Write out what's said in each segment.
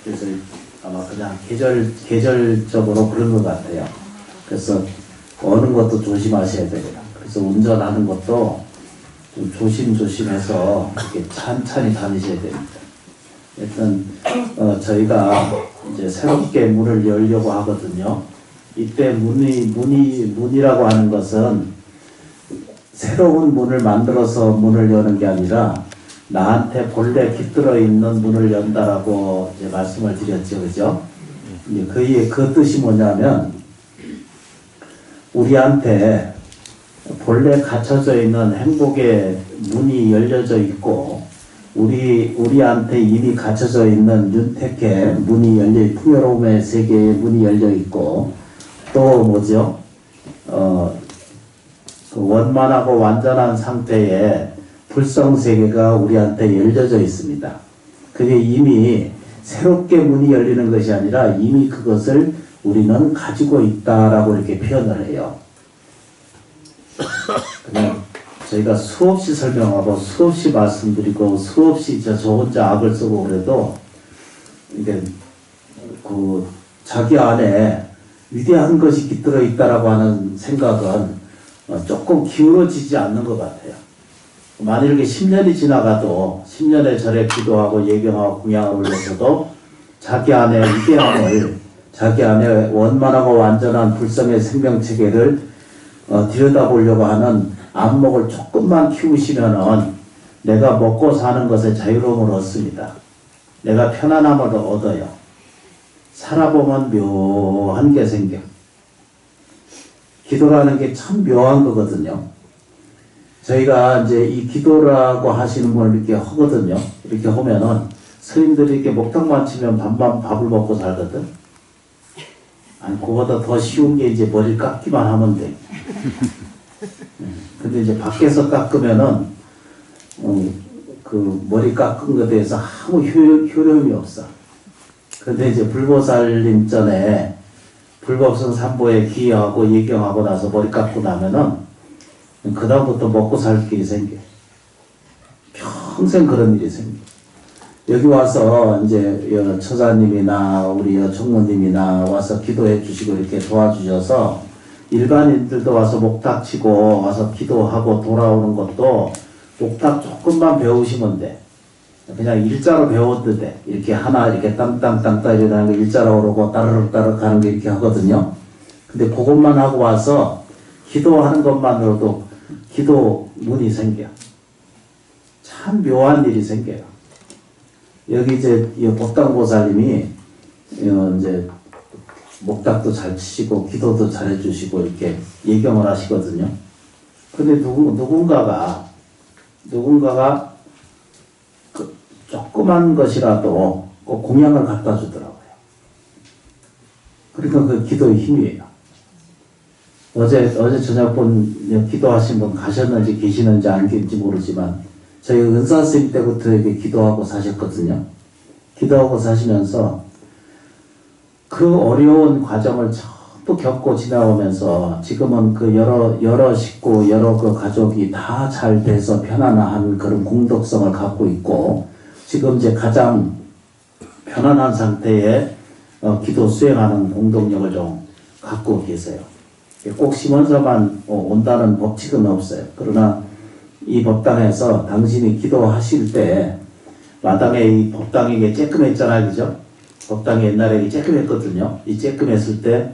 그래서 아마 그냥 계절적으로 그런 것 같아요. 그래서 어느 것도 조심하셔야 됩니다. 그래서 운전하는 것도 좀 조심조심해서 이렇게 찬찬히 다니셔야 됩니다. 일단 저희가 이제 새롭게 문을 열려고 하거든요. 이때 문이라고 하는 것은 새로운 문을 만들어서 문을 여는 게 아니라 나한테 본래 깃들어 있는 문을 연다라고 이제 말씀을 드렸죠, 그죠? 그 뜻이 뭐냐면 우리한테 본래 갇혀져 있는 행복의 문이 열려져 있고 우리한테 이미 갇혀져 있는 윤택의 문이 열려 풍요로움의 세계의 문이 열려 있고 또 뭐죠? 그 원만하고 완전한 상태의 불성세계가 우리한테 열려져 있습니다. 그게 이미 새롭게 문이 열리는 것이 아니라 이미 그것을 우리는 가지고 있다라고 이렇게 표현을 해요. 그냥 저희가 수없이 설명하고 수없이 말씀드리고 수없이 저 혼자 악을 쓰고 그래도 이게 그 자기 안에 위대한 것이 깃들어 있다라고 하는 생각은 조금 기울어지지 않는 것 같아요. 만일 이렇게 10년이 지나가도 10년의 절에 기도하고 예경하고 공양을 올려서도 자기 안에 위대함을 자기 안에 원만하고 완전한 불성의 생명체계를 들여다보려고 하는 안목을 조금만 키우시면은 내가 먹고 사는 것에 자유로움을 얻습니다. 내가 편안함을 얻어요. 살아보면 묘한 게 생겨. 기도라는 게 참 묘한 거거든요. 저희가 이제 이 기도라고 하시는 분을 이렇게 하거든요. 이렇게 하면은 스님들이 이렇게 목탁만 치면 밥을 먹고 살거든. 아니, 그거보다 더 쉬운 게 이제 머리를 깎기만 하면 돼. 근데 이제 밖에서 깎으면은, 그 머리 깎은 것에 대해서 아무 효력이 없어. 근데 이제 불보살님 전에 불법성 삼보에 기여하고 예경하고 나서 머리 깎고 나면은, 그다음부터 먹고 살 길이 생겨. 평생 그런 일이 생겨. 여기 와서 이제 처자님이나 우리 총무님이나 와서 기도해 주시고 이렇게 도와주셔서 일반인들도 와서 목탁 치고 와서 기도하고 돌아오는 것도 목탁 조금만 배우시면 돼. 그냥 일자로 배워도 돼. 이렇게 하나 이렇게 땅땅땅땅 이러는 거 일자로 오르고 따르륵따르륵 하는 거 이렇게 하거든요. 근데 그것만 하고 와서 기도하는 것만으로도 기도 문이 생겨. 참 묘한 일이 생겨요. 여기 이제 법당보살님이 이제 목탁도 잘 치시고 기도도 잘 해주시고 이렇게 예경을 하시거든요. 근데 누군가가 그 조그만 것이라도 꼭 공양을 갖다 주더라고요. 그러니까 그 기도의 힘이에요. 어제 저녁 기도하신 분 가셨는지 계시는지 안 계신지 모르지만 저희 은사스님 때부터 이렇게 기도하고 사셨거든요. 기도하고 사시면서 그 어려운 과정을 전부 겪고 지나오면서 지금은 그 여러 식구, 여러 그 가족이 다 잘 돼서 편안한 그런 공덕성을 갖고 있고 지금 이제 가장 편안한 상태에 기도 수행하는 공동력을 좀 갖고 계세요. 꼭 심원서만 온다는 법칙은 없어요. 그러나 이 법당에서 당신이 기도하실 때 마당에 이 법당이 이게 쬐끔했잖아요, 그죠? 법당이 옛날에 쬐끔했거든요. 이 쬐끔했을 때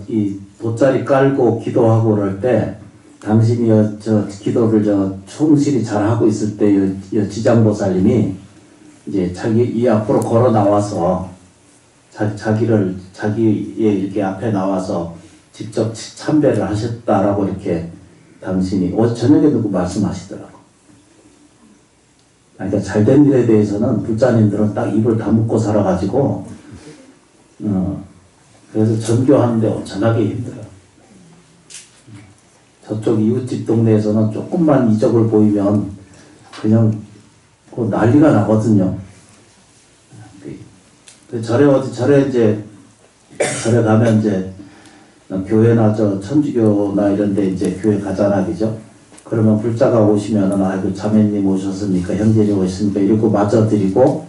이 돗자리 깔고 기도하고 그럴 때 당신이 저 기도를 충실히 잘 하고 있을 때 지장보살님이 이제 이 앞으로 걸어 나와서 자기의 이렇게 앞에 나와서 직접 참배를 하셨다라고 이렇게 당신이 어제 저녁에 누구 말씀하시더라고. 그러니까 잘된 일에 대해서는 불자님들은 딱 입을 다물고 살아가지고 그래서 전교하는데 엄청나게 힘들어요. 저쪽 이웃집 동네에서는 조금만 이적을 보이면 그냥 난리가 나거든요. 절에 가면 이제 교회나 천주교나 이런 데 이제 교회 가잖아, 그죠? 그러면 불자가 오시면은, 아이고, 자매님 오셨습니까? 형제님 오셨습니까? 이러고 맞아드리고,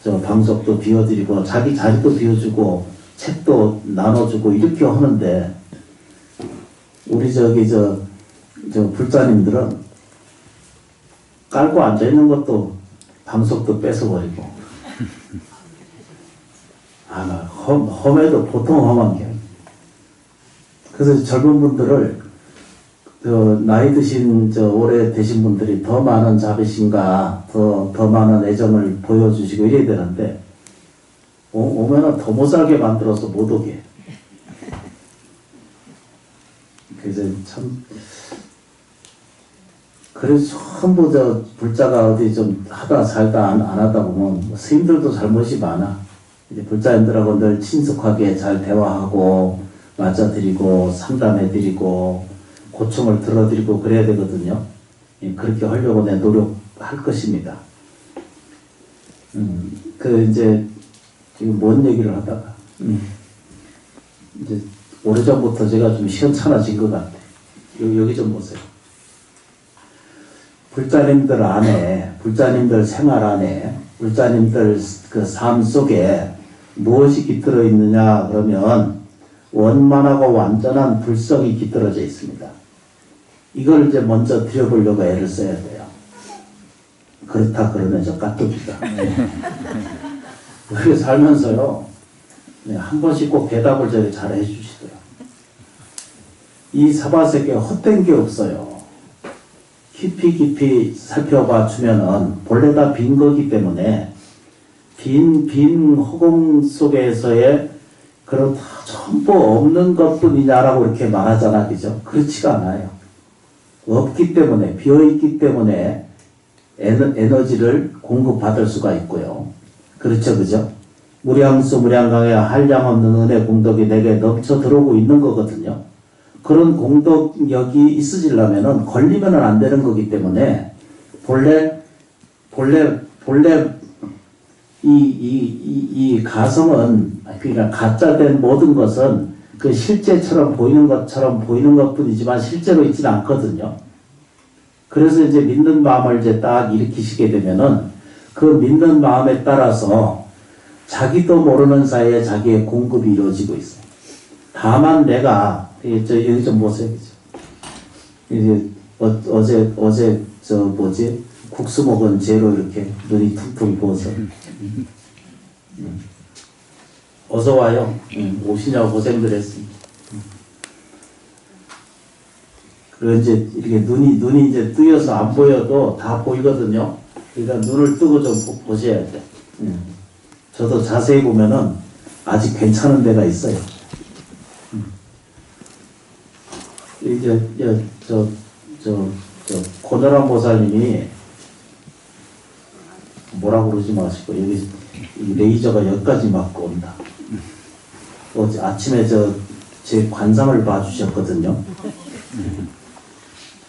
저 방석도 비워드리고 자기 자리도 비워주고 책도 나눠주고 이렇게 하는데 우리 저기 저 불자님들은 깔고 앉아있는 것도 방석도 뺏어버리고 험해도 보통 험한 게 그래서 젊은 분들을 나이 드신 오래 되신 분들이 더 많은 자비심과 더 많은 애정을 보여주시고 이래야 되는데 오면은 더 못 살게 만들어서 못 오게. 그래서 참 그래서 전부 불자가 어디 좀 하다 살다 안 하다 보면 스님들도 잘못이 많아. 이제 불자님들하고 늘 친숙하게 잘 대화하고 맞아드리고 상담해드리고 고충을 들어드리고 그래야 되거든요. 그렇게 하려고 내 노력할 것입니다. 이제 지금 뭔 얘기를 하다가 이제 오래전부터 제가 좀 시원찮아진 것 같아. 여기 좀 보세요. 불자님들 안에, 불자님들 생활 안에, 불자님들 그 삶 속에 무엇이 깃들어 있느냐 그러면 원만하고 완전한 불성이 깃들어져 있습니다. 이걸 이제 먼저 드려보려고 애를 써야 돼요. 그렇다 그러면 저 까똑이다. 그렇게 살면서요, 한 번씩 꼭 대답을 저를 잘 해주시더라고요. 이 사바세계에 헛된 게 없어요. 깊이 살펴봐 주면은 본래 다 빈 거기 때문에 빈 허공 속에서의 그런 전부 없는 것뿐이냐라고 이렇게 말하잖아, 그죠? 그렇지가 않아요. 없기 때문에, 비어있기 때문에 에너지를 공급받을 수가 있고요. 그렇죠, 그죠? 무량수 무량강에 한량없는 은혜 공덕이 내게 넘쳐 들어오고 있는 거거든요. 그런 공덕력이 있으시려면은 걸리면은 안 되는 거기 때문에 본래 이 가성은 그러니까 가짜된 모든 것은 그 실제처럼 보이는 것처럼 보이는 것뿐이지만 실제로 있지는 않거든요. 그래서 이제 믿는 마음을 이제 딱 일으키시게 되면은 그 믿는 마음에 따라서 자기도 모르는 사이에 자기의 공급이 이루어지고 있어요. 다만 내가 여기 좀 보세요. 이제 어제 국수 먹은 죄로 이렇게 눈이 퉁퉁 부어서 어서 와요. 오시냐고 고생들 했습니다. 그리고 이제 이렇게 눈이 이제 뜨여서 안 보여도 다 보이거든요. 그러니까 눈을 뜨고 좀 보셔야 돼. 저도 자세히 보면은 아직 괜찮은 데가 있어요. 이제 고노란 보살님이 뭐라고 그러지 마시고 여기 레이저가 여기까지 맞고 온다. 어제 아침에 제 관상을 봐주셨거든요.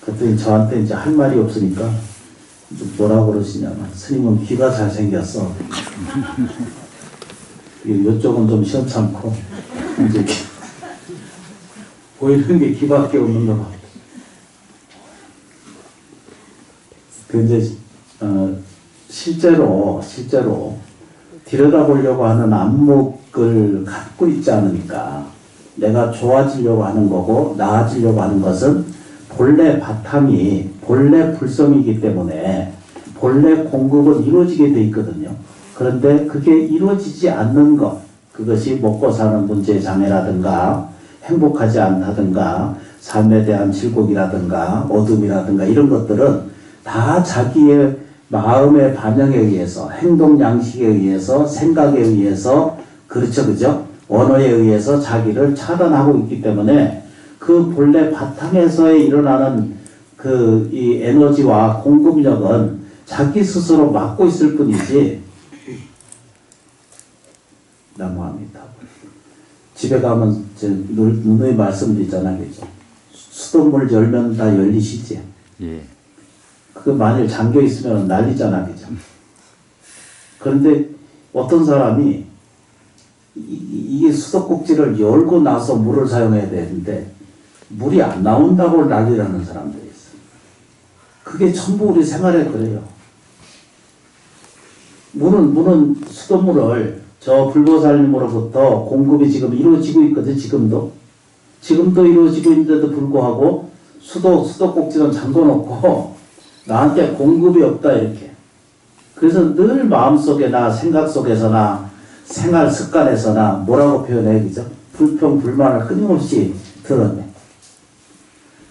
그랬더니 저한테 이제 할 말이 없으니까 뭐라고 그러시냐면 스님은 귀가 잘생겼어. 이쪽은 좀 시원찮고 이제 보이는 게 귀밖에 없는 것 같아. 근데 실제로 들여다보려고 하는 안목을 갖고 있지 않으니까 내가 좋아지려고 하는 거고 나아지려고 하는 것은 본래 바탕이 본래 불성이기 때문에 본래 공급은 이루어지게 돼 있거든요. 그런데 그게 이루어지지 않는 것, 그것이 먹고 사는 문제 장애라든가 행복하지 않다든가 삶에 대한 질곡이라든가 어둠이라든가 이런 것들은 다 자기의 마음의 반영에 의해서 행동 양식에 의해서 생각에 의해서 그렇죠, 그죠? 언어에 의해서 자기를 차단하고 있기 때문에 그 본래 바탕에서 일어나는 이 에너지와 공급력은 자기 스스로 막고 있을 뿐이지. 나무합니다. 집에 가면 누누이 말씀드리잖아요, 그죠? 수돗물 열면 다 열리시지. 예. 그거 만일 잠겨 있으면 난리잖아, 그죠? 그런데 어떤 사람이 이게 수도꼭지를 열고 나서 물을 사용해야 되는데 물이 안 나온다고 난리라는 사람들이 있어요. 그게 전부 우리 생활에 그래요. 물은 수돗물을 저 불보살님으로부터 공급이 지금 이루어지고 있거든, 지금도. 지금도 이루어지고 있는데도 불구하고 수도꼭지는 잠궈놓고 나한테 공급이 없다, 이렇게. 그래서 늘 마음속에나 생각 속에서나 생활 습관에서나 뭐라고 표현해, 그죠? 불평, 불만을 끊임없이 드러내.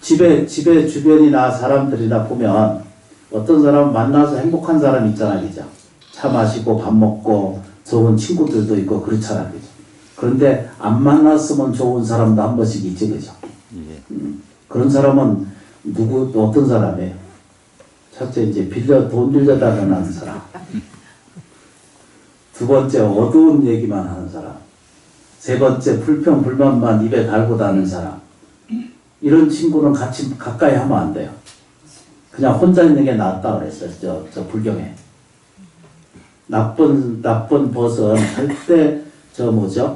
집에 주변이나 사람들이나 보면 어떤 사람 만나서 행복한 사람 있잖아, 그죠? 차 마시고 밥 먹고 좋은 친구들도 있고 그렇잖아, 그죠? 그런데 안 만났으면 좋은 사람도 한 번씩 있지, 그죠? 그런 사람은 어떤 사람이에요? 첫째, 이제 돈 빌려달라는 하는 사람. 두 번째, 어두운 얘기만 하는 사람. 세 번째, 불평, 불만만 입에 달고 다니는 사람. 이런 친구는 가까이 하면 안 돼요. 그냥 혼자 있는 게 낫다 그랬어요. 저 불경에. 나쁜 벗은 절대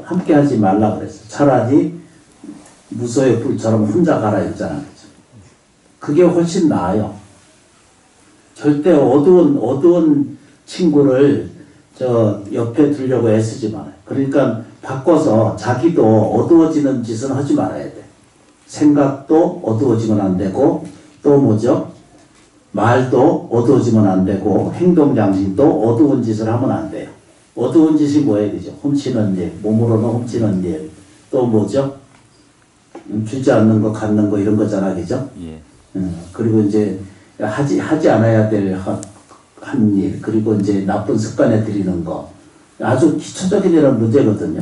함께 하지 말라 그랬어요. 차라리 무소의 불처럼 혼자 가라 했잖아. 그게 훨씬 나아요. 절대 어두운 친구를 옆에 두려고 애쓰지 말아요. 그러니까 바꿔서 자기도 어두워지는 짓은 하지 말아야 돼. 생각도 어두워지면 안 되고, 또 말도 어두워지면 안 되고, 행동 양심도 어두운 짓을 하면 안 돼요. 어두운 짓이 뭐예요? 그죠? 훔치는 일, 몸으로는 훔치는 일, 또 주지 않는 거, 갖는 거, 이런 거잖아, 그죠? 예. 그리고 이제, 하지 않아야 될 한 일, 그리고 이제 나쁜 습관에 들이는 거. 아주 기초적인 이런 문제거든요.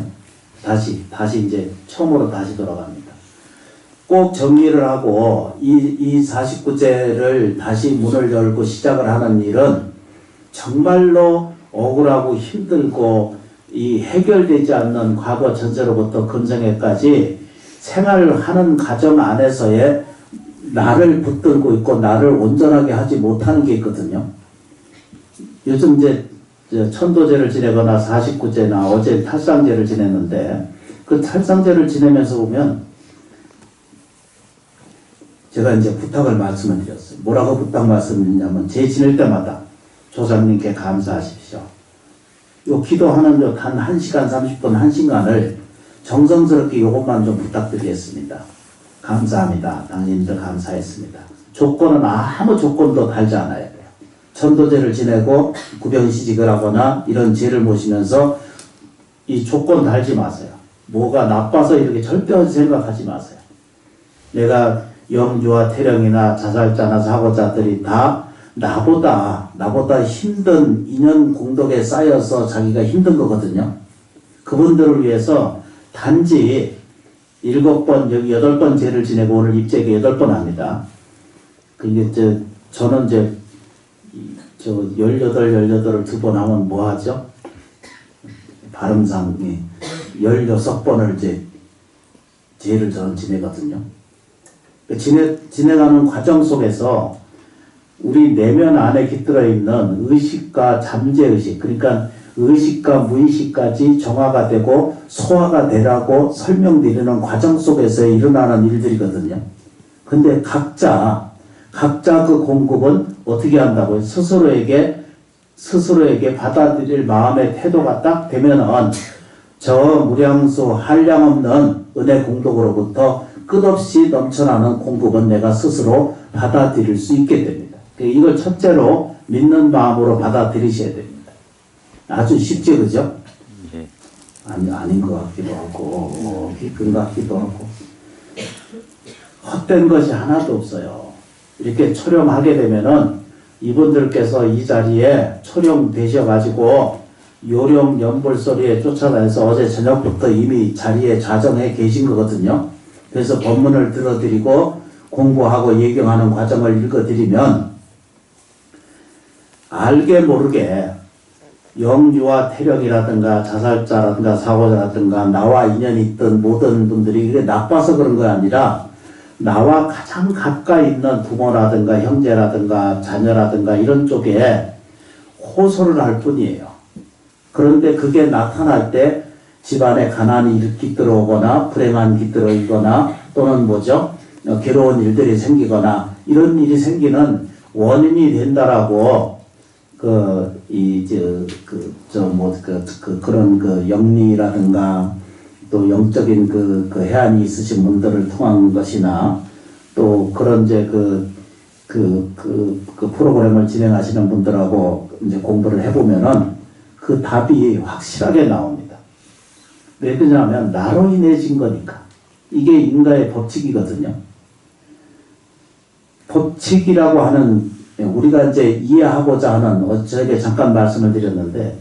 다시 이제 처음으로 다시 돌아갑니다. 꼭 정리를 하고 이 49제를 다시 문을 열고 시작을 하는 일은 정말로 억울하고 힘들고 이 해결되지 않는 과거 전세로부터 금생에까지 생활하는 가정 안에서의 나를 붙들고 있고 나를 온전하게 하지 못하는 게 있거든요. 요즘 이제 천도제를 지내거나 49제나 어제 탈상제를 지냈는데 그 탈상제를 지내면서 보면 제가 이제 부탁을 말씀을 드렸어요. 뭐라고 부탁 말씀드리냐면 제 지낼 때마다 조상님께 감사하십시오. 요 기도하는 단 1시간 30분 1시간을 정성스럽게 이것만 좀 부탁드리겠습니다. 감사합니다. 당신들 감사했습니다. 조건은 아무 조건도 달지 않아야 돼요. 천도제를 지내고 구병시직을 하거나 이런 제를 모시면서 이 조건 달지 마세요. 뭐가 나빠서 이렇게 절대 생각하지 마세요. 내가 영주와 태령이나 자살자나 사고자들이 다 나보다 힘든 인연 공덕에 쌓여서 자기가 힘든 거거든요. 그분들을 위해서 단지 7번, 여기 8번 제를 지내고 오늘 입제기 8번 합니다. 저는 이제 18을 2번 하면 뭐 하죠? 발음상 16번을 이제 제를 저는 지내거든요. 지내가는 과정 속에서 우리 내면 안에 깃들어 있는 의식과 잠재의식, 그러니까 의식과 무의식까지 정화가 되고 소화가 되라고 설명드리는 과정 속에서 일어나는 일들이거든요. 근데 각자 그 공급은 어떻게 한다고요? 스스로에게 받아들일 마음의 태도가 딱 되면은 저 무량수 한량없는 은혜 공덕으로부터 끝없이 넘쳐나는 공급은 내가 스스로 받아들일 수 있게 됩니다. 이걸 첫째로 믿는 마음으로 받아들이셔야 됩니다. 아주 쉽죠, 그죠? 네. 아닌 것 같기도 하고, 기쁜 것 같기도 하고. 헛된 것이 하나도 없어요. 이렇게 초령하게 되면은 이분들께서 이 자리에 초령되셔가지고 요령 연불소리에 쫓아다녀서 어제 저녁부터 이미 자리에 자정해 계신 거거든요. 그래서 법문을 들어드리고 공부하고 예경하는 과정을 읽어드리면 알게 모르게 영주와 태령이라든가 자살자라든가 사고자라든가 나와 인연이 있던 모든 분들이 이게 나빠서 그런 거 아니라 나와 가장 가까이 있는 부모라든가 형제라든가 자녀라든가 이런 쪽에 호소를 할 뿐이에요. 그런데 그게 나타날 때 집안에 가난이 깃들어오거나 불행한 깃들어오거나 또는 괴로운 일들이 생기거나 이런 일이 생기는 원인이 된다라고 그런 영리라든가 또 영적인 그 해안이 있으신 분들을 통한 것이나 또 그런 프로그램을 진행하시는 분들하고 이제 공부를 해보면은 그 답이 확실하게 나옵니다. 왜 그러냐면 나로 인해진 거니까. 이게 인간의 법칙이거든요. 법칙이라고 하는, 우리가 이제 이해하고자 하는, 저에게 잠깐 말씀을 드렸는데,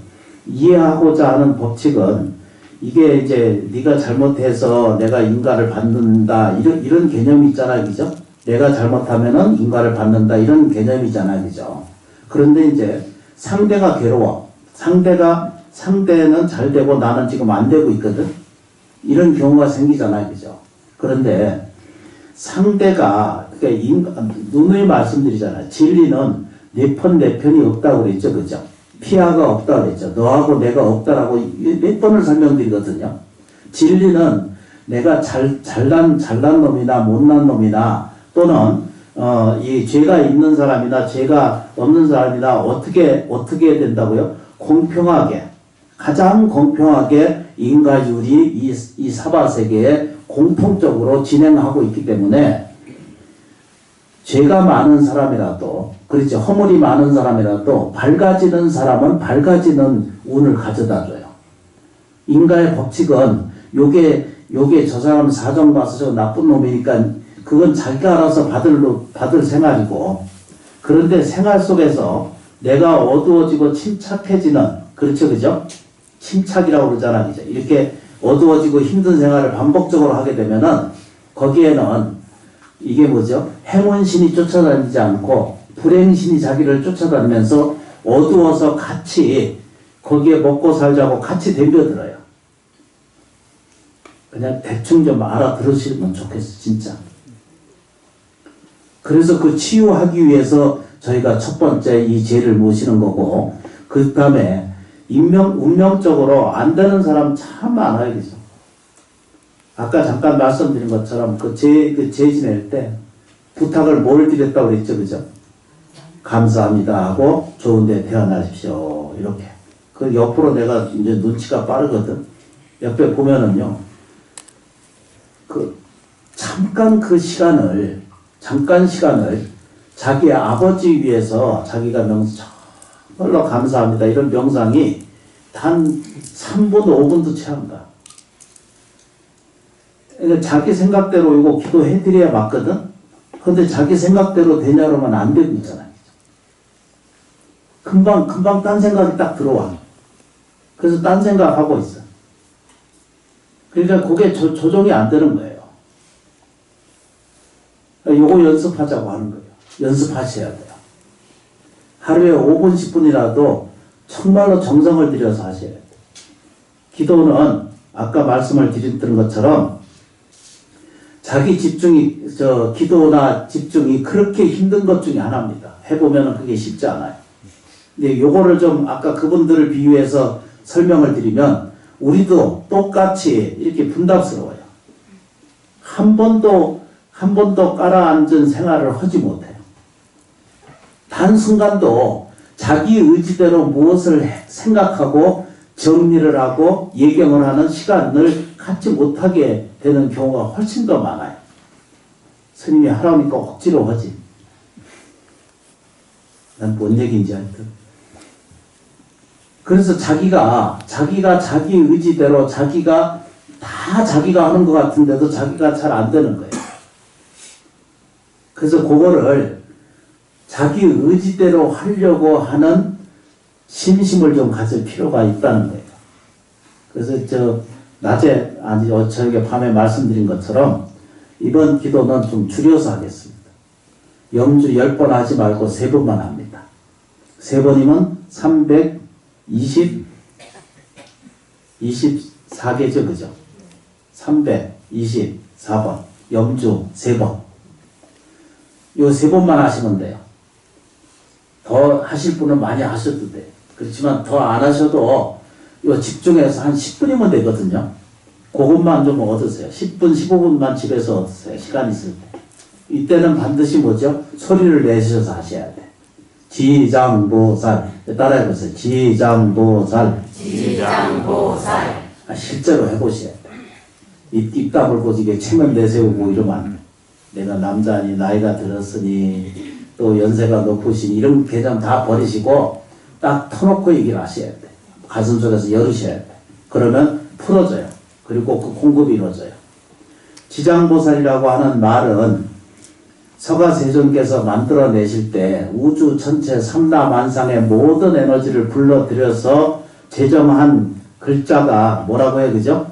이해하고자 하는 법칙은 이게 이제 네가 잘못해서 내가 인가를 받는다, 이런 개념이 있잖아요. 그죠? 내가 잘못하면은 인가를 받는다, 이런 개념이잖아요. 그죠? 그런데 이제 상대가 괴로워. 상대는 잘 되고 나는 지금 안 되고 있거든? 이런 경우가 생기잖아요. 그죠? 그런데 상대가, 그러니까 누누이 말씀드리잖아요. 진리는 내 편이 없다고 그랬죠. 그죠? 피하가 없다고 그랬죠. 너하고 내가 없다라고 몇 번을 설명드리거든요. 진리는 내가 잘난 놈이나 못난 놈이나 또는 이 죄가 있는 사람이나 죄가 없는 사람이나 어떻게 해야 된다고요? 공평하게, 가장 공평하게 인과율이 이 사바세계에 공통적으로 진행하고 있기 때문에 죄가 많은 사람이라도, 그렇죠, 허물이 많은 사람이라도 밝아지는 사람은 밝아지는 운을 가져다 줘요. 인과의 법칙은 요게 저 사람 사정 봐서 저 나쁜 놈이니까 그건 자기가 알아서 받을 생활이고, 그런데 생활 속에서 내가 어두워지고 침착해지는, 그렇죠, 그죠? 침착이라고 그러잖아, 그죠? 이렇게 어두워지고 힘든 생활을 반복적으로 하게 되면은 거기에는 이게 뭐죠? 행운신이 쫓아다니지 않고 불행신이 자기를 쫓아다니면서 어두워서 같이 거기에 먹고 살자고 같이 덤벼들어요. 그냥 대충 좀 알아들으시면 좋겠어, 진짜. 그래서 그 치유하기 위해서 저희가 첫 번째 이 죄를 모시는 거고, 그 다음에 운명적으로 안 되는 사람 참 많아요, 그죠? 아까 잠깐 말씀드린 것처럼 죄 지낼 때 부탁을 뭘 드렸다고 그랬죠, 그죠? 감사합니다 하고 좋은 데 태어나십시오, 이렇게. 그 옆으로 내가 이제 눈치가 빠르거든. 옆에 보면은요, 잠깐 시간을 자기 아버지 위해서 자기가 정말로 감사합니다, 이런 명상이 단 3분, 5분도 채 안 가. 그러니까 자기 생각대로 이거 기도해드려야 맞거든? 근데 자기 생각대로 되냐 그러면 안 되고 있잖아요. 금방 딴 생각이 딱 들어와. 그래서 딴 생각하고 있어. 그러니까 그게 조정이 안 되는 거예요. 요거 연습하자고 하는 거예요. 연습하셔야 돼요. 하루에 5분, 10분이라도 정말로 정성을 들여서 하셔야 돼요. 기도는 아까 말씀을 드렸던 것처럼 자기 기도나 집중이 그렇게 힘든 것 중에 하나입니다. 해보면 그게 쉽지 않아요. 근데 요거를 좀 아까 그분들을 비유해서 설명을 드리면 우리도 똑같이 이렇게 분답스러워요. 한 번도 깔아앉은 생활을 하지 못해요. 단순간도 자기 의지대로 무엇을 생각하고 정리를 하고 예경을 하는 시간을 갖지 못하게 되는 경우가 훨씬 더 많아요. 스님이 하라니까 억지로 하지. 난 뭔 얘기인지 하여튼. 그래서 자기가 자기 의지대로 자기가 하는 것 같은데도 자기가 잘 안 되는 거예요. 그래서 그거를 자기 의지대로 하려고 하는 신심을 좀 가질 필요가 있다는 거예요. 그래서 낮에, 저에게 밤에 말씀드린 것처럼 이번 기도는 좀 줄여서 하겠습니다. 염주 10번 하지 말고 3번만 합니다. 3번이면 324개죠, 그죠? 324번. 염주 3번. 요 3번만 하시면 돼요. 더 하실 분은 많이 하셔도 돼요. 그렇지만 더 안 하셔도 요 집중해서 한 10분이면 되거든요. 그것만 좀 얻으세요. 10분, 15분만 집에서 얻으세요. 시간 있을 때. 이때는 반드시 뭐죠? 소리를 내셔서 하셔야 돼. 지장보살. 따라해보세요. 지장보살. 지장보살. 실제로 해보셔야 돼. 입 다물고 이게 체면 내세우고 이러면 안 돼. 내가 남자니 나이가 들었으니 또 연세가 높으시니 이런 개념 다 버리시고 딱 터놓고 얘기를 하셔야 돼. 가슴속에서 열으셔야 돼. 그러면 풀어져요. 그리고 그 공급이 이루어져요. 지장보살이라고 하는 말은 서가세존께서 만들어내실 때 우주 전체 삼라만상의 모든 에너지를 불러들여서 제정한 글자가 뭐라고 해요? 그죠?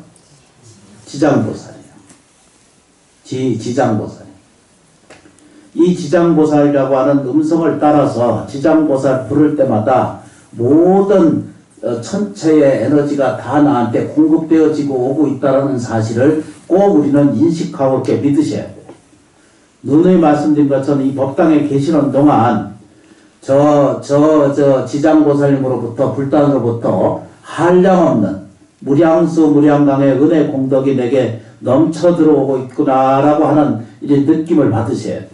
지장보살이에요. 지장보살. 이 지장보살이라고 하는 음성을 따라서 지장보살 부를 때마다 모든 천체의 에너지가 다 나한테 공급되어지고 오고 있다는 사실을 꼭 우리는 인식하고 이렇게 믿으셔야 돼요. 누누이 말씀드린 것처럼 이 법당에 계시는 동안 지장보살님으로부터 불단으로부터 한량없는 무량수 무량강의 은혜 공덕이 내게 넘쳐 들어오고 있구나라고 하는 이런 느낌을 받으셔야 돼요.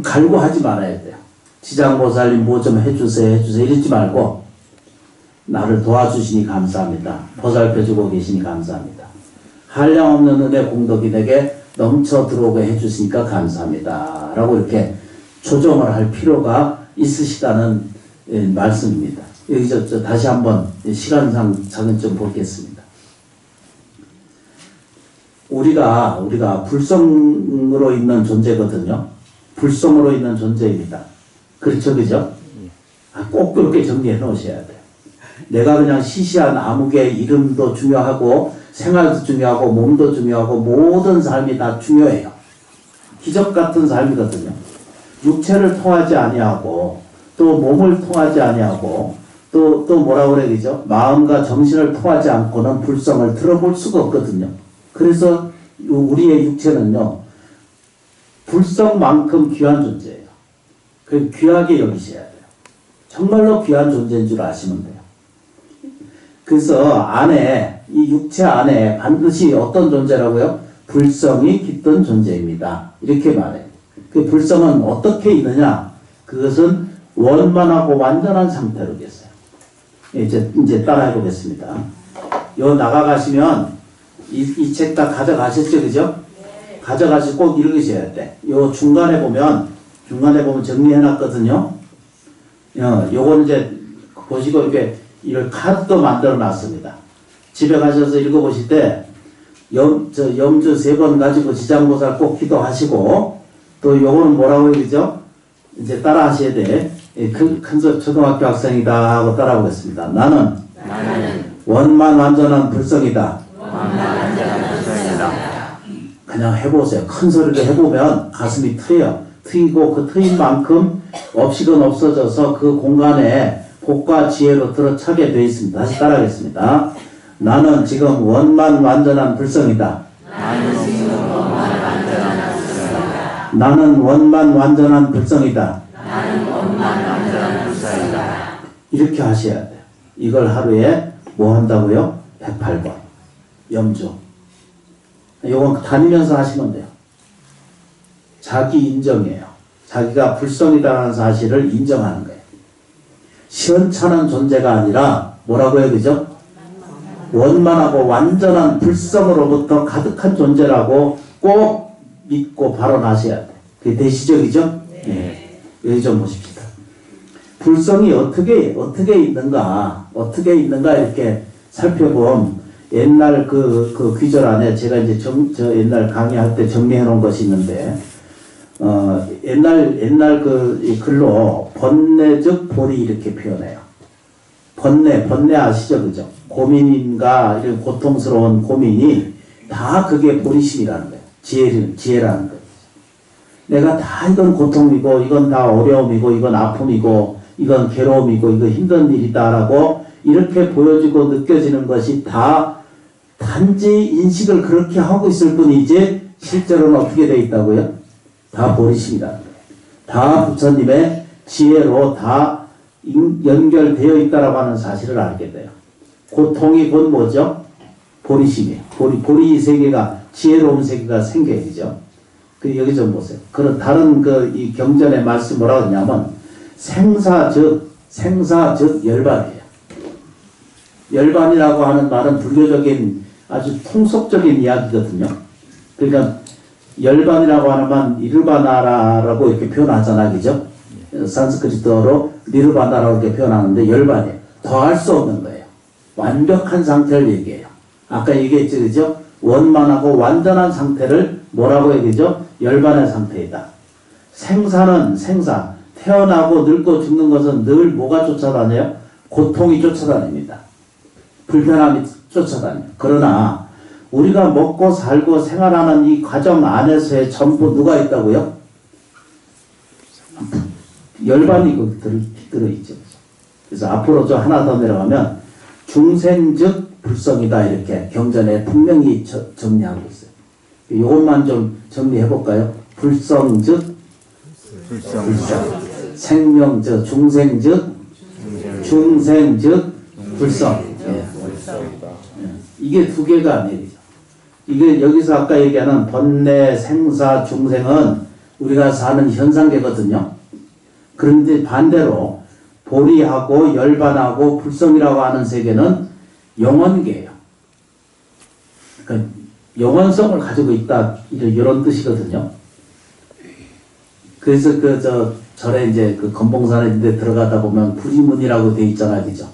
갈구하지 말아야 돼요. 지장보살님 뭐 좀 해주세요 이러지 말고 나를 도와주시니 감사합니다. 보살펴주고 계시니 감사합니다. 한량없는 은혜 공덕이 내게 넘쳐 들어오게 해주시니까 감사합니다. 라고 이렇게 조정을 할 필요가 있으시다는 말씀입니다. 여기 다시 한번 시간상 자금 좀 보겠습니다. 우리가 불성으로 있는 존재거든요. 불성으로 있는 존재입니다. 그렇죠, 그죠? 꼭 그렇게 정리해 놓으셔야 돼요. 내가 그냥 시시한 암흑의 이름도 중요하고 생활도 중요하고 몸도 중요하고 모든 삶이 다 중요해요. 기적 같은 삶이거든요. 육체를 통하지 아니하고 또 몸을 통하지 아니하고 또 뭐라고 그래 그죠? 마음과 정신을 통하지 않고는 불성을 들어볼 수가 없거든요. 그래서 우리의 육체는요. 불성만큼 귀한 존재예요. 그 귀하게 여기셔야 돼요. 정말로 귀한 존재인 줄 아시면 돼요. 그래서 이 육체 안에 반드시 어떤 존재라고요? 불성이 깃든 존재입니다. 이렇게 말해요. 그 불성은 어떻게 있느냐? 그것은 원만하고 완전한 상태로 계세요. 이제 따라해 보겠습니다. 요 나가가시면 이 책 다 가져가셨죠, 그죠? 네. 가져가시고 꼭 읽으셔야 돼. 요 중간에 보면 정리해 놨거든요. 요거는 이제 보시고 이런 카드도 만들어 놨습니다. 집에 가셔서 읽어보실 때 염주 3번 가지고 지장보살 꼭 기도하시고 또 요거는 뭐라고 그러죠? 이제 따라 하셔야 돼. 큰 초등학교 학생이다 하고 따라 보겠습니다. 나는 원만 완전한 불성이다. 그냥 해보세요. 큰 소리로 해보면 가슴이 트여요. 트이고 그 트인 만큼 없이건 없어져서 그 공간에 복과 지혜로 들어차게 되어 있습니다. 다시 따라하겠습니다. 나는 지금 원만 완전한 불성이다. 나는 원만 완전한 불성이다. 이렇게 하셔야 돼요. 이걸 하루에 뭐 한다고요? 108번. 염주. 요건 다니면서 하시면 돼요. 자기 인정이에요. 자기가 불성이다라는 사실을 인정하는 거예요. 시원찮은 존재가 아니라 뭐라고 해야 되죠? 원만하고 완전한 불성으로부터 가득한 존재라고 꼭 믿고 발언하셔야 돼요. 그게 대시적이죠? 네. 여기 좀 보십시다. 불성이 어떻게 있는가 이렇게 살펴보면 옛날 그 귀절 안에 제가 이제 저 옛날 강의할 때 정리해 놓은 것이 있는데 옛날 이 글로 번뇌적 보리 이렇게 표현해요. 번뇌 아시죠? 그죠? 고민인가 이런 고통스러운 고민이 다 그게 보리심이라는 거예요. 지혜라는 거예요. 내가 다 이건 고통이고 이건 다 어려움이고 이건 아픔이고 이건 괴로움이고 이거 힘든 일이다라고 이렇게 보여지고 느껴지는 것이 다 단지 인식을 그렇게 하고 있을 뿐이지 실제로는 어떻게 되어 있다고요? 다 보리심이라는 거예요. 다 부처님의 지혜로 다 연결되어 있다라고 하는 사실을 알게 돼요. 고통이 곧 뭐죠? 보리심이에요. 보리 세계가 지혜로운 세계가 생겨야죠. 여기 좀 보세요. 그런 다른 이 경전의 말씀 뭐라고 하냐면 생사 즉 열반이에요. 열반이라고 하는 말은 불교적인 아주 통속적인 이야기거든요. 그러니까 열반이라고 하는 말 니르바나라고 이렇게 표현하잖아, 그죠? 산스크리트어로 니르바나라고 이렇게 표현하는데 열반이에요. 더할 수 없는 거예요. 완벽한 상태를 얘기해요. 아까 얘기했죠, 그죠? 원만하고 완전한 상태를 뭐라고 얘기죠? 열반의 상태이다. 생사는 생사, 태어나고 늙고 죽는 것은 늘 뭐가 쫓아다녀요? 고통이 쫓아다닙니다. 불편함이 쫓아다녀요. 그러나 우리가 먹고 살고 생활하는 이 과정 안에서의 전부 누가 있다고요? 열반이 거기 들어있죠. 그래서 앞으로 저 하나 더 내려가면 중생즉 불성이다 이렇게 경전에 분명히 정리하고 있어요. 이것만 좀 정리해 볼까요? 불성즉 불성, 생명즉 중생즉 중생즉 불성. 예. 이게 두 개가 아니에요. 이게 여기서 아까 얘기하는 번뇌, 생사, 중생은 우리가 사는 현상계거든요. 그런데 반대로 보리하고 열반하고 불성이라고 하는 세계는 영원계예요. 그러니까 영원성을 가지고 있다 이런 뜻이거든요. 그래서 절에 이제 그 건봉산에 들어가다 보면 불이문이라고 돼 있잖아요, 그죠?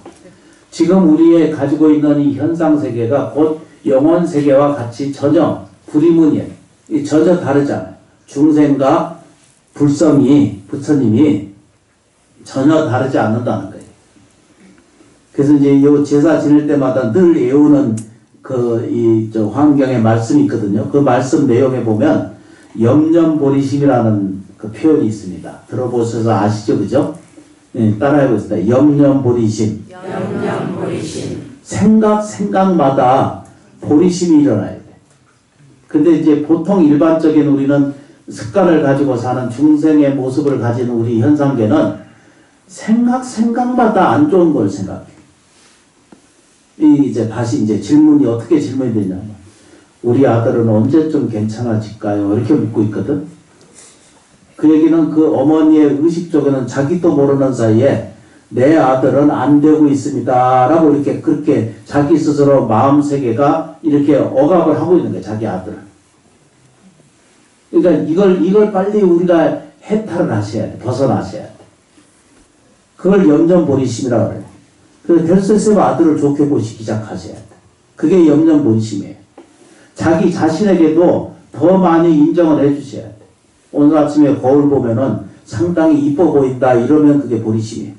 지금 우리의 가지고 있는 이 현상 세계가 곧 영원 세계와 같이 전혀 불이문이에요. 전혀 다르잖아요. 중생과 불성이 부처님이 전혀 다르지 않는다는 거예요. 그래서 이제 이 제사 지낼 때마다 늘 외우는 저 환경의 말씀이 있거든요. 그 말씀 내용에 보면 염념보리심이라는 그 표현이 있습니다. 들어보셔서 아시죠, 그죠? 네, 따라해보겠습니다. 염념보리심. 염념보리심. 생각마다 보리심이 일어나야 돼. 근데 이제 보통 일반적인 우리는 습관을 가지고 사는 중생의 모습을 가진 우리 현상계는 생각마다 안 좋은 걸 생각해. 이제 다시 이제 어떻게 질문이 되냐면, 우리 아들은 언제쯤 괜찮아질까요? 이렇게 묻고 있거든. 그 얘기는 그 어머니의 의식 쪽에는 자기도 모르는 사이에 내 아들은 안 되고 있습니다. 라고 이렇게 그렇게 자기 스스로 마음 세계가 이렇게 억압을 하고 있는 거예요. 자기 아들을. 그러니까 이걸 빨리 우리가 해탈을 하셔야 돼. 벗어나셔야 돼. 그걸 염념보리심이라고 그래요. 그래서 될수있으면 아들을 좋게 보시기 시작하셔야 돼. 그게 염념보리심이에요. 자기 자신에게도 더 많이 인정을 해주셔야 돼. 오늘 아침에 거울 보면은 상당히 이뻐 보인다 이러면 그게 보리심이에요.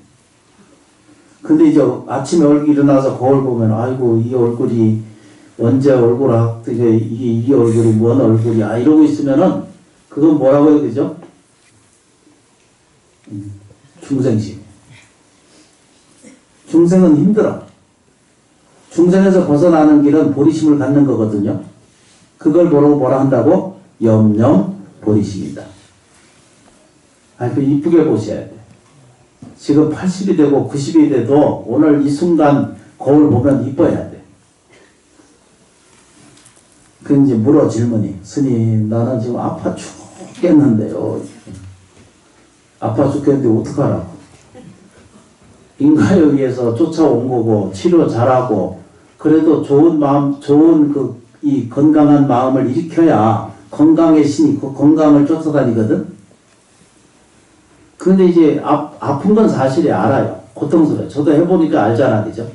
근데 이제 아침에 일어나서 거울 보면 아이고 이 얼굴이 언제 이 얼굴이 뭔 얼굴이야 이러고 있으면은 그건 뭐라고 해야 되죠? 중생심. 중생은 힘들어. 중생에서 벗어나는 길은 보리심을 갖는 거거든요. 그걸 뭐라 한다고? 염념보리심이다. 그 이쁘게 보셔야 돼. 지금 80이 되고 90이 돼도 오늘 이 순간 거울 보면 이뻐야 돼. 그 이제 물어 질문이, 스님 나는 지금 아파 죽겠는데요. 아파 죽겠는데 어떡하라고. 인가에 의해서 쫓아온 거고 치료 잘하고 그래도 좋은 마음, 이 건강한 마음을 일으켜야 건강의 신이 그 건강을 쫓아다니거든. 근데 이제 아픈 건 사실이 알아요. 고통스러워요. 저도 해보니까 알잖아, 그죠?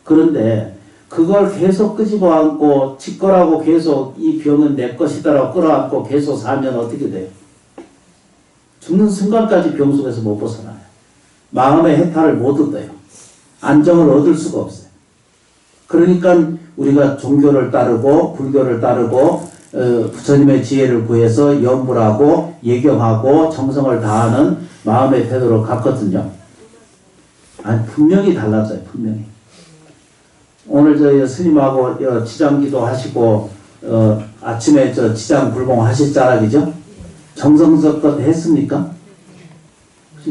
그런데 그걸 계속 끄집어 안고 치거라고 계속 이 병은 내 것이다라고 끌어안고 계속 살면 어떻게 돼요? 죽는 순간까지 병 속에서 못 벗어나요. 마음의 해탈을 못 얻어요. 안정을 얻을 수가 없어요. 그러니까 우리가 종교를 따르고 불교를 따르고 부처님의 지혜를 구해서 염불하고 예경하고 정성을 다하는 마음의 태도로 갔거든요. 분명히 달랐어요. 분명히. 오늘 저희 스님하고 지장기도 하시고 아침에 지장 불봉 하셨잖아, 그죠? 정성스럽게 했습니까?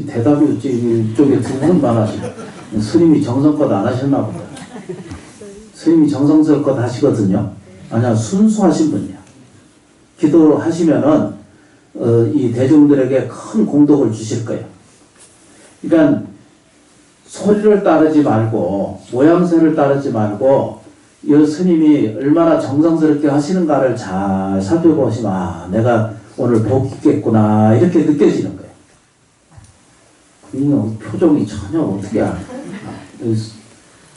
대답이 이쪽에 두 분만 하시고 스님이 정성껏 안 하셨나 보다. 스님이 정성스럽게 하시거든요. 아니야, 순수하신 분이야. 기도하시면은 이 대중들에게 큰 공덕을 주실 거예요. 그러니까 소리를 따르지 말고 모양새를 따르지 말고 이 스님이 얼마나 정성스럽게 하시는가를 잘 살펴보시면 아, 내가 오늘 복 있겠구나 이렇게 느껴지는 거예요. 이 표정이 전혀 어떻게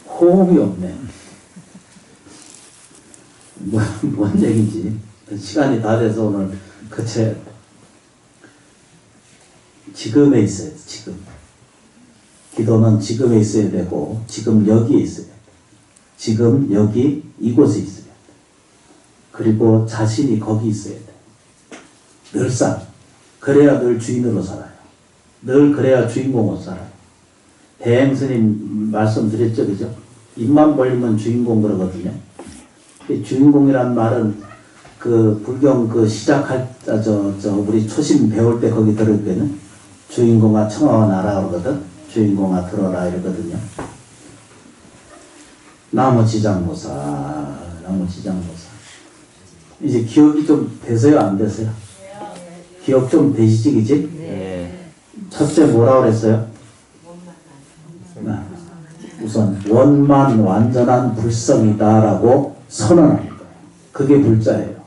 호흡이 없네. 뭔 얘기인지 시간이 다 돼서 오늘 그쳐 지금에 있어야 돼. 지금 기도는 지금에 있어야 되고 지금 여기에 있어야 돼. 지금 여기 이곳에 있어야 돼. 그리고 자신이 거기 있어야 돼. 늘상 그래야 늘 주인으로 살아요. 늘 그래야 주인공으로 살아요. 대행스님 말씀드렸죠, 그죠? 입만 벌리면 주인공 그러거든요. 주인공이란 말은 그 불경 그 시작할 우리 초심 배울 때 거기 들었거든. 주인공아 청하와 나라 그러거든. 주인공아 들어라 이러거든요. 나무지장모사. 이제 기억이 좀 되세요, 안 되세요? 기억 좀 되시지, 그지? 네. 첫째 뭐라 그랬어요? 우선 원만 완전한 불성이다라고 선언하는 거예요. 그게 불자예요.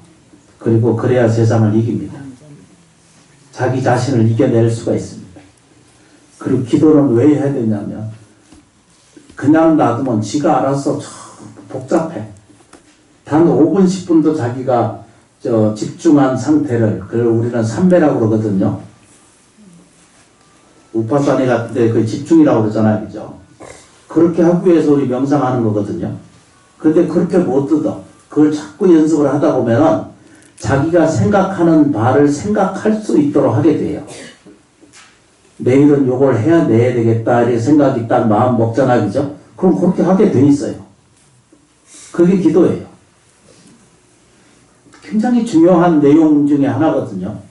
그리고 그래야 세상을 이깁니다. 자기 자신을 이겨낼 수가 있습니다. 그리고 기도는 왜 해야 되냐면 그냥 놔두면 지가 알아서 복잡해. 단 5분 10분도 자기가 집중한 상태를 그걸 우리는 삼매라고 그러거든요. 우파사니 같은데 그 집중이라고 그러잖아요. 그죠? 그렇게 하기 위해서 우리 명상하는 거거든요. 그런데 그렇게 못 뜯어. 그걸 자꾸 연습을 하다 보면은 자기가 생각하는 바를 생각할 수 있도록 하게 돼요. 내일은 요걸 해야 되겠다 이렇게 생각이 딱 마음 먹잖아, 그죠? 그럼 그렇게 하게 돼 있어요. 그게 기도예요. 굉장히 중요한 내용 중에 하나거든요.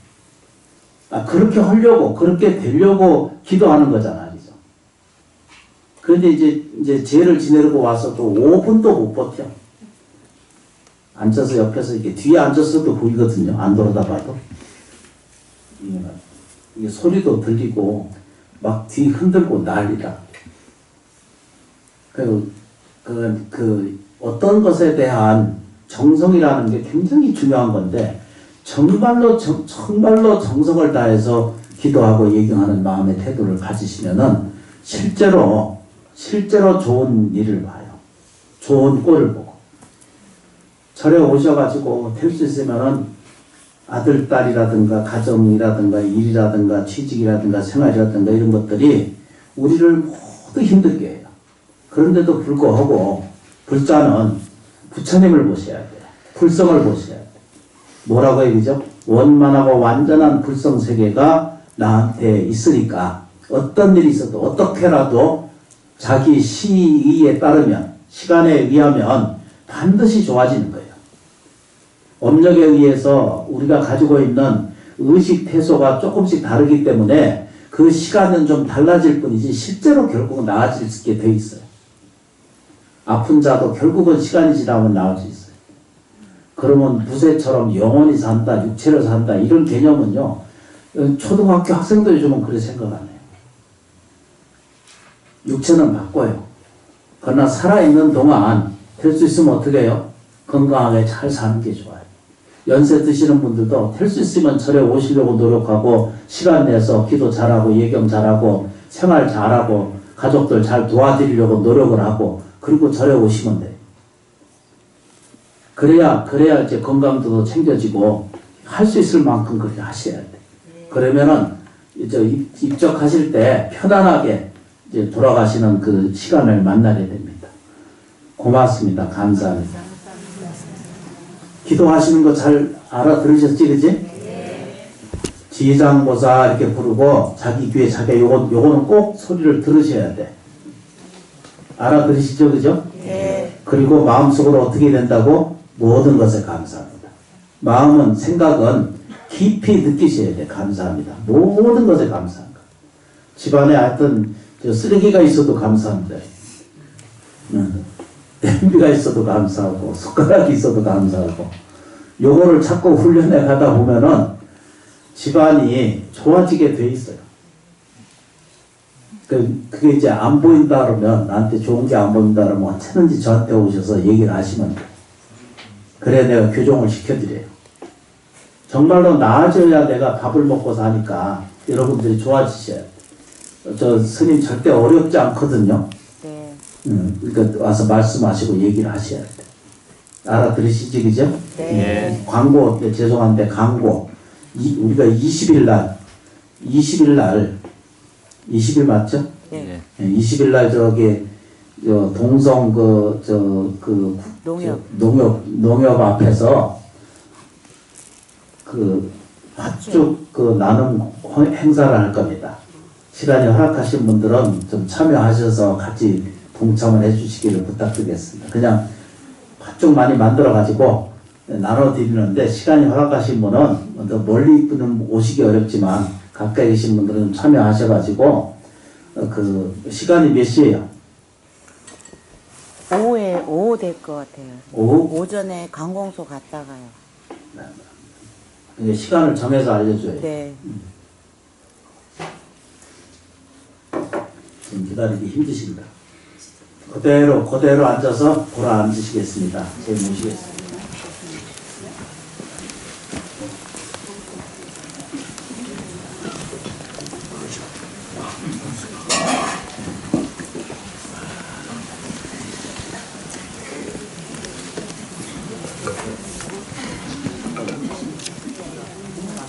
그렇게 하려고, 그렇게 되려고 기도하는 거잖아, 그죠? 그런데 이제 죄를 지내려고 와서도 5분도 못 버텨. 앉아서 옆에서 이렇게 뒤에 앉았어도 보이거든요. 안 돌아다봐도. 이게 소리도 들리고 막 뒤 흔들고 난리다. 어떤 것에 대한 정성이라는 게 굉장히 중요한 건데 정말로 정성을 다해서 기도하고 예경하는 마음의 태도를 가지시면은 실제로 좋은 일을 봐요. 좋은 꼴을 보고. 절에 오셔가지고 될 수 있으면은 아들, 딸이라든가 가정이라든가 일이라든가 취직이라든가 생활이라든가 이런 것들이 우리를 모두 힘들게 해요. 그런데도 불구하고 불자는 부처님을 보셔야 돼요. 불성을 보셔야 돼요. 뭐라고 얘기죠? 원만하고 완전한 불성 세계가 나한테 있으니까 어떤 일이 있어도 어떻게라도 자기 시의에 따르면 시간에 의하면 반드시 좋아지는 거예요. 업력에 의해서 우리가 가지고 있는 의식 태소가 조금씩 다르기 때문에 그 시간은 좀 달라질 뿐이지 실제로 결국은 나아질 수 있게 돼 있어요. 아픈 자도 결국은 시간이 지나면 나을 수 있어요. 그러면 무쇠처럼 영원히 산다, 육체를 산다 이런 개념은요. 초등학교 학생도 요즘은 그렇게 생각 안 해요. 육체는 바꿔요. 그러나 살아있는 동안 될 수 있으면 어떻게 해요? 건강하게 잘 사는 게 좋아요. 연세 드시는 분들도 될 수 있으면 절에 오시려고 노력하고 시간 내서 기도 잘하고 예경 잘하고 생활 잘하고 가족들 잘 도와드리려고 노력을 하고 그리고 절에 오시면 돼요. 그래야 이제 건강도 챙겨지고 할 수 있을 만큼 그렇게 하셔야 돼. 그러면은 이제 입적하실 때 편안하게 이제 돌아가시는 그 시간을 만나게 됩니다. 고맙습니다. 감사합니다. 기도하시는 거 잘 알아들으셨지, 그지? 네. 지장보사 이렇게 부르고 자기 귀에 요거는 꼭 소리를 들으셔야 돼. 알아들으시죠, 그죠? 네. 그리고 마음속으로 어떻게 된다고? 모든 것에 감사합니다. 마음은, 생각은 깊이 느끼셔야 돼. 감사합니다. 모든 것에 감사합니다. 집안에 하여튼 쓰레기가 있어도 감사합니다. 냄비가 있어도 감사하고 숟가락이 있어도 감사하고 요거를 자꾸 훈련해 가다 보면은 집안이 좋아지게 돼 있어요. 그게 이제 안 보인다 그러면, 나한테 좋은 게 안 보인다 그러면 어쩌든지 저한테 오셔서 얘기를 하시면 돼요. 그래 내가 교정을 시켜드려요. 정말로 나아져야 내가 밥을 먹고 사니까 여러분들이 좋아지셔야 돼요. 저 스님 절대 어렵지 않거든요. 네. 그러니까 와서 말씀하시고 얘기를 하셔야 돼요. 알아들으시지, 그죠? 네. 광고, 죄송한데, 광고. 우리가 20일 날, 20일 맞죠? 네. 20일 날 동성 농협 앞에서 팥죽 나눔 행사를 할 겁니다. 시간이 허락하신 분들은 좀 참여하셔서 같이 동참을 해주시기를 부탁드리겠습니다. 그냥 팥죽 많이 만들어가지고 나눠드리는데 시간이 허락하신 분은 더 멀리 분은 오시기 어렵지만 가까이 계신 분들은 참여하셔가지고 시간이 몇 시에요? 오후 될 것 같아요. 오후? 오전에 관공서 갔다가요. 시간을 정해서 알려줘요. 네. 지금 기다리기 힘드십니다. 그대로 앉아서 돌아 앉으시겠습니다. 제가 모시겠습니다.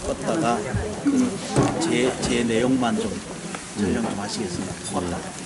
껐다가 제 내용만 좀 설명 좀 하시겠습니다. 껐다.